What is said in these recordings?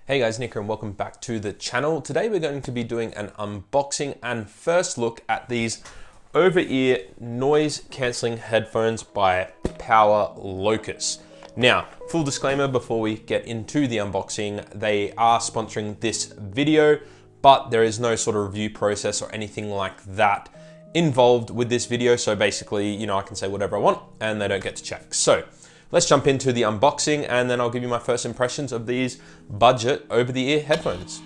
Hey guys, Nick here and welcome back to the channel. Today we're going to be doing an unboxing and first look at these over-ear noise cancelling headphones by PowerLocus. Now, full disclaimer before we get into the unboxing, they are sponsoring this video, but there is no sort of review process or anything like that involved with this video. So basically, I can say whatever I want and they don't get to check. So let's jump into the unboxing and then I'll give you my first impressions of these budget over-the-ear headphones.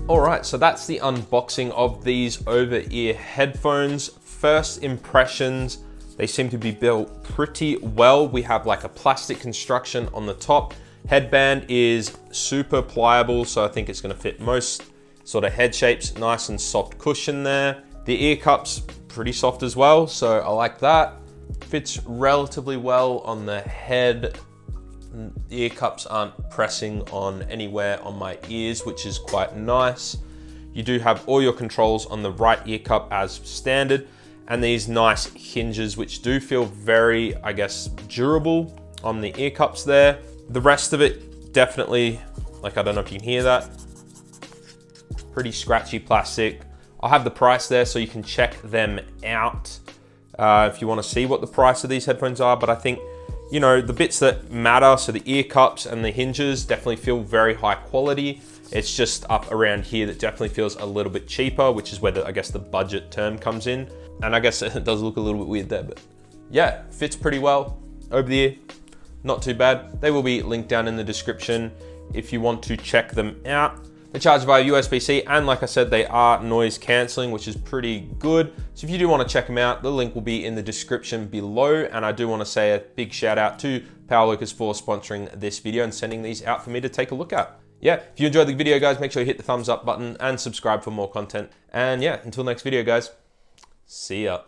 Alright, so that's the unboxing of these over-ear headphones. First impressions, they seem to be built pretty well. We have like a plastic construction on the top. Headband is super pliable, so I think it's going to fit most sort of head shapes. Nice and soft cushion there. The ear cups, pretty soft as well, so I like that. Fits relatively well on the head. The ear cups aren't pressing on anywhere on my ears, which is quite nice. You do have all your controls on the right ear cup as standard, and these nice hinges, which do feel very, I guess, durable on the ear cups there. The rest of it, definitely, like, I don't know if you can hear that. Pretty scratchy plastic. I'll have the price there so you can check them out if you want to see what the price of these headphones are, but I think the bits that matter, so the ear cups and the hinges definitely feel very high quality. It's just up around here that definitely feels a little bit cheaper, which is where I guess the budget term comes in. And I guess it does look a little bit weird there, but yeah, fits pretty well. Over the ear, not too bad. They will be linked down in the description if you want to check them out. They charge via USB-C, and like I said, they are noise cancelling, which is pretty good. So if you do want to check them out, the link will be in the description below. And I do want to say a big shout out to PowerLocus for sponsoring this video and sending these out for me to take a look at. Yeah, if you enjoyed the video, guys, make sure you hit the thumbs up button and subscribe for more content. And yeah, until next video, guys, see ya.